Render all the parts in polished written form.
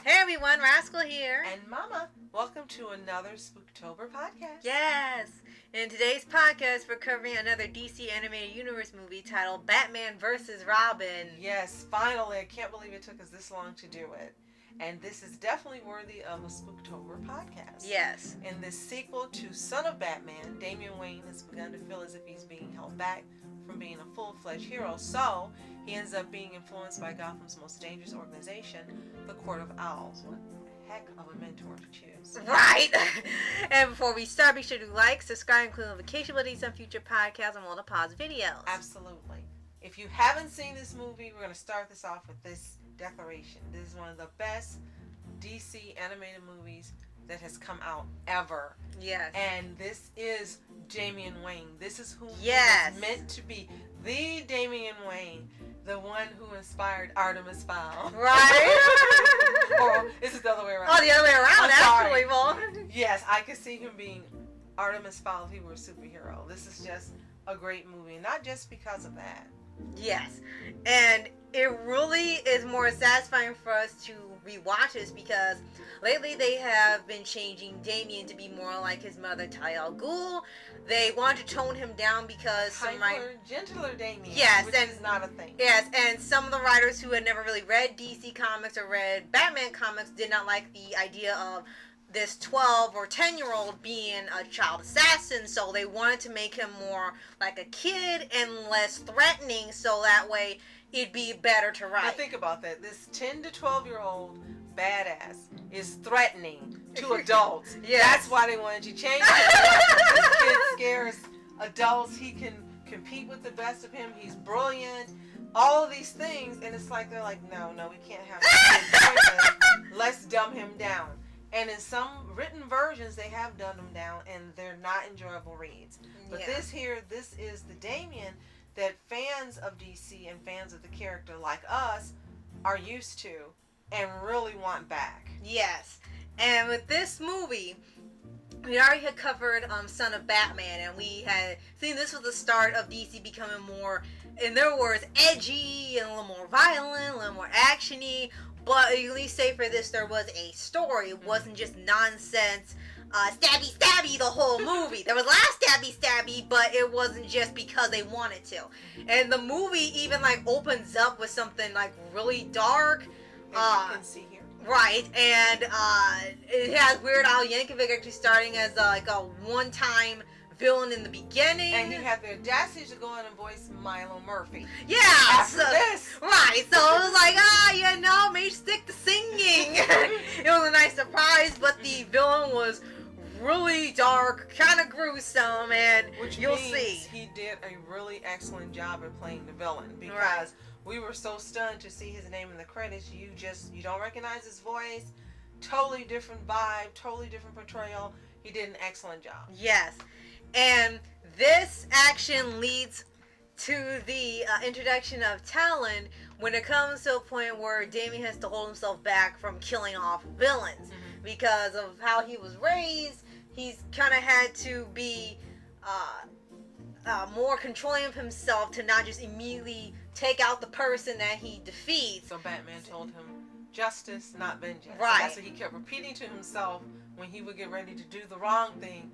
Hey everyone, Rascal here. And Mama, welcome to another Spooktober podcast. Yes. In today's podcast, we're covering another DC Animated Universe movie titled Batman vs. Robin. Yes, finally. I can't believe it took us this long to do it. And this is definitely worthy of a Spooktober podcast. Yes. In this sequel to Son of Batman, Damian Wayne has begun to feel as if he's being held back from being a full-fledged hero. So, he ends up being influenced by Gotham's most dangerous organization, the Court of Owls. What a heck of a mentor to choose. Right. And before we start, be sure to like, subscribe, and click notification buttons on future podcasts and all the pause videos. Absolutely. If you haven't seen this movie, we're going to start this off with this declaration. This is one of the best DC animated movies that has come out ever. Yes. And this is Damian Wayne. This is who he Yes. was meant to be. The Damian Wayne. The one who inspired Artemis Fowl. Right? Or is it the other way around? Oh, the other way around, I'm sorry. actually. Well, Yes, I could see him being Artemis Fowl if he were a superhero. This is just a great movie. And not just because of that. yes. And it really is more satisfying for us to rewatch this because lately they have been changing Damian to be more like his mother, Talia al Ghul. They want to tone him down because Gentler Damian. Yes, which and is not a thing. Yes, and some of the writers who had never really read DC comics or read Batman comics did not like the idea of this 12 or 10-year-old being a child assassin, so they wanted to make him more like a kid and less threatening, so that way it'd be better to write. Now think about that. This 10 to 12-year-old badass is threatening to adults. Yes. That's why they wanted you to change it. This kid scares adults. He can compete with the best of him. He's brilliant. All of these things. And it's like, they're like, no, we can't have this. Let's dumb him down. And in some written versions, they have dumbed him down, and they're not enjoyable reads. But Yeah. this is the Damian that fans of DC and fans of the character like us are used to and really want back. Yes. And with this movie, we already had covered Son of Batman, and we had seen this was the start of DC becoming more, in their words, edgy and a little more violent, a little more actiony. But at least say for this, there was a story. It wasn't just nonsense, stabby the whole movie. There was a lot of stabby, but it wasn't just because they wanted to. And the movie even opens up with something really dark. As you can see here. Right, and it has Weird Al Yankovic actually starting as a one-time villain in the beginning. And he had the audacity to go in and voice Milo Murphy. Yeah, After this. Right, so it was like, maybe stick to singing. It was a nice surprise, but the villain was really dark, kind of gruesome, and Which you'll means see. he did a really excellent job at playing the villain, because Right. we were so stunned to see his name in the credits. You don't recognize his voice. Totally different vibe, totally different portrayal. He did an excellent job. Yes, and this action leads to the introduction of Talon when it comes to a point where Damian has to hold himself back from killing off villains. Mm-hmm. Because of how he was raised, he's kind of had to be more controlling of himself to not just immediately take out the person that he defeats. So Batman told him, justice, not vengeance. Right. So that's what he kept repeating to himself when he would get ready to do the wrong thing.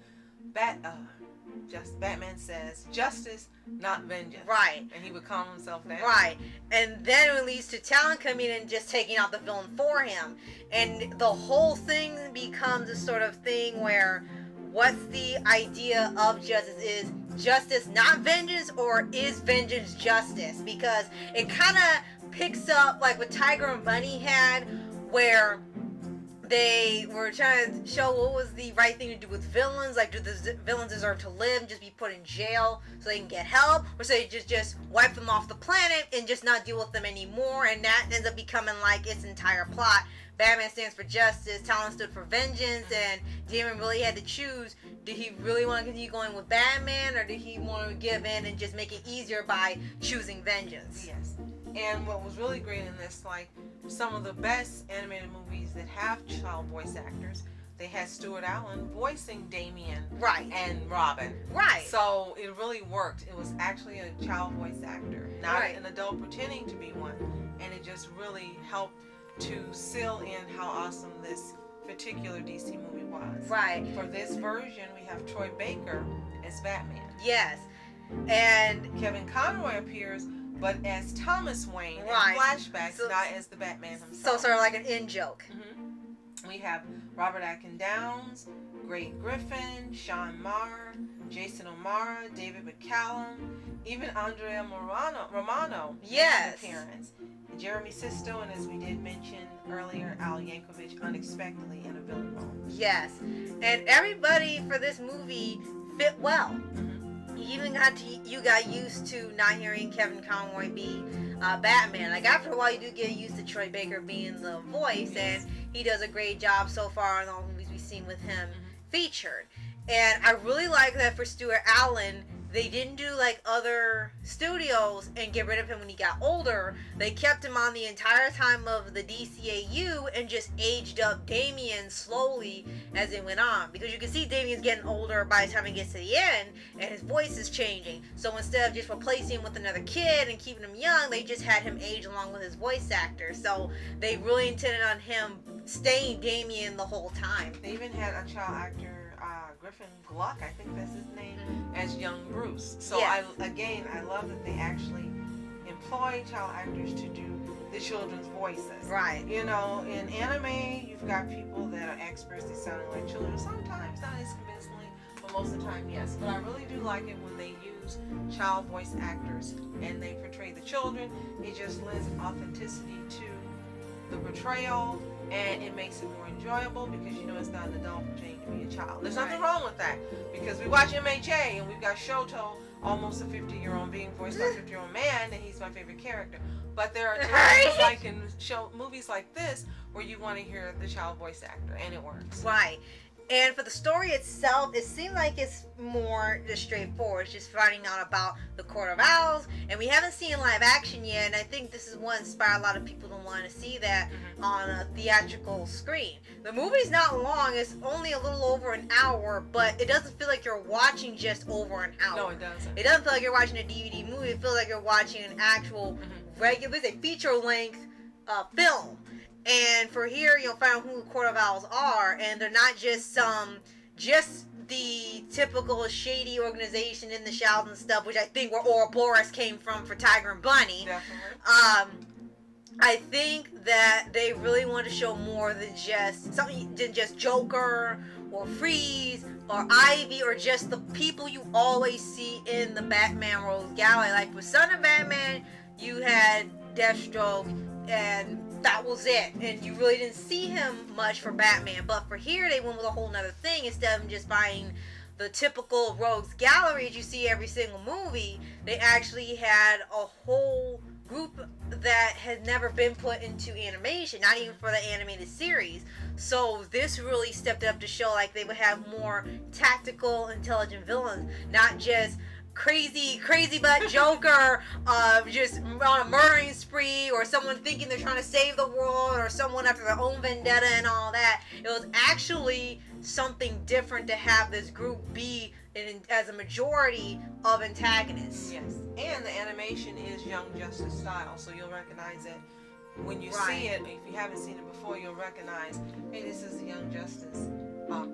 Batman says, justice, not vengeance. Right. And he would calm himself down. Right. And then it leads to Talon coming in and just taking out the villain for him. And the whole thing becomes a sort of thing where what's the idea of justice? Is justice not vengeance, or is vengeance justice? Because it kind of picks up like what Tiger and Bunny had, where they were trying to show what was the right thing to do with villains. Like, do the villains deserve to live and just be put in jail so they can get help? Or so they just wipe them off the planet and just not deal with them anymore? And that ends up becoming like its entire plot. Batman stands for justice, Talon stood for vengeance, and Damian really had to choose. Did he really want to continue going with Batman, or did he want to give in and just make it easier by choosing vengeance? Yes. And what was really great in this, some of the best animated movies that have child voice actors, they had Stuart Allen voicing Damian Right. and Robin. Right. So it really worked. It was actually a child voice actor, not Right. an adult pretending to be one. And it just really helped to seal in how awesome this particular DC movie was. Right. For this version, we have Troy Baker as Batman. Yes. And Kevin Conroy appears, but as Thomas Wayne in Right. flashbacks, So- not as the Batman so himself. sort of like an in-joke. We have Robert Atkin Downs, Great Griffin, Sean Marr, Jason O'Mara, David McCallum, even Andrea Romano makes an Yes. appearance. Jeremy Sisto, and as we did mention earlier, Al Yankovic unexpectedly in a villain role. Yes. And everybody for this movie fit well. You even you got used to not hearing Kevin Conroy be Batman. Like after a while, you do get used to Troy Baker being the voice, and he does a great job so far in all the movies we've seen with him featured. And I really like that for Stuart Allen, they didn't do like other studios and get rid of him when he got older. They kept him on the entire time of the DCAU and just aged up Damian slowly as it went on. Because you can see Damian's getting older by the time he gets to the end, and his voice is changing. So instead of just replacing him with another kid and keeping him young, they just had him age along with his voice actor. So they really intended on him staying Damian the whole time. They even had a child actor, Griffin Gluck, I think that's his name, as young Bruce. So Yeah. I love that they actually employ child actors to do the children's voices. Right. You know, in anime, you've got people that are experts, they sound like children. Sometimes not as convincingly, but most of the time, yes. But I really do like it when they use child voice actors and they portray the children. It just lends authenticity to the portrayal, and it makes it more enjoyable because you know it's not an adult pretending to be a child. There's nothing wrong with that, because we watch MHA and we've got Shoto, almost a 50-year-old being voiced by a 50-year-old man, and he's my favorite character. But there are times like in movies like this where you want to hear the child voice actor, and it works. Right. And for the story itself, it seemed like it's more just straightforward. It's just finding out about the Court of Owls, and we haven't seen live action yet, and I think this is what inspired a lot of people to want to see that on a theatrical screen. The movie's not long, it's only a little over an hour, but it doesn't feel like you're watching just over an hour. No, it doesn't. It doesn't feel like you're watching a DVD movie, it feels like you're watching an actual regular, feature-length film. And for here, you'll find out who the Court of Owls are, and they're not just the typical shady organization in the shadows and stuff, which I think where Ouroboros came from for Tiger and Bunny. Definitely. I think that they really want to show more than just Joker or Freeze or Ivy or just the people you always see in the Batman Rogues Gallery. Like with Son of Batman, you had Deathstroke, and that was it, and you really didn't see him much for Batman. But for here, they went with a whole nother thing. Instead of just buying the typical Rogues Galleries you see every single movie, they actually had a whole group that had never been put into animation, not even for the animated series. So this really stepped it up to show like they would have more tactical, intelligent villains, not just crazy butt Joker just on a murdering spree, or someone thinking they're trying to save the world, or someone after their own vendetta and all that. It was actually something different to have this group be as a majority of antagonists. Yes, and the animation is Young Justice style, so you'll recognize it when you see it. If you haven't seen it before, you'll recognize, hey, this is the Young Justice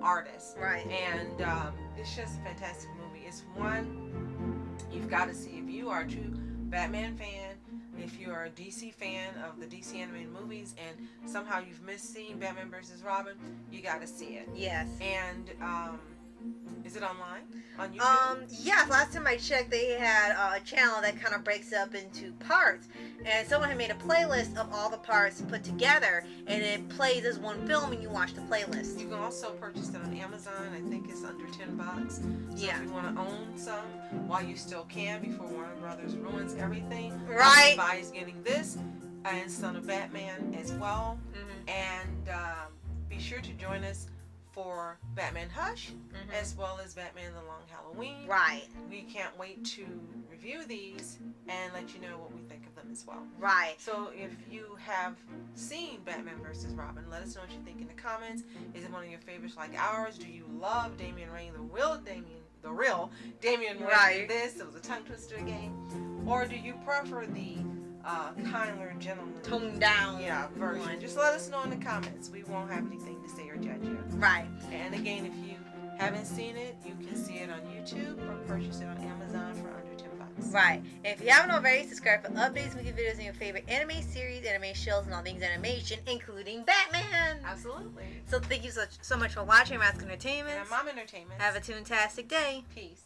artist. Right. And it's just a fantastic movie. It's one you've got to see if you are a true Batman fan, if you're a DC fan of the DC animated movies, and somehow you've missed seeing Batman vs. Robin, you got to see it. Yes. And is it online on YouTube? Yeah, last time I checked, they had a channel that kind of breaks up into parts, and someone had made a playlist of all the parts put together, and it plays as one film, and you watch the playlist. You can also purchase it on Amazon. I think it's under $10. So Yeah. if you want to own some while you still can, before Warner Brothers ruins everything, Right. I advise getting this and Son of Batman as well. And be sure to join us for Batman Hush, as well as Batman The Long Halloween. Right. We can't wait to review these and let you know what we think of them as well. Right. So if you have seen Batman vs. Robin, let us know what you think in the comments. Is it one of your favorites like ours? Do you love Damian Wayne, the real Damian Wayne Right. in this? It was a tongue twister game. Or do you prefer the kinder, gentleman, toned down version. one. Just let us know in the comments. We won't have anything to say or judge you. Right. And again, if you haven't seen it, you can see it on YouTube or purchase it on Amazon for under $10. Right. And if you haven't already, subscribe for updates, movie videos, and your favorite anime series, anime shows, and all things animation, including Batman. Absolutely. So thank you so much for watching Mask Entertainment. And Mom Entertainment. Have a fantastic day. Peace.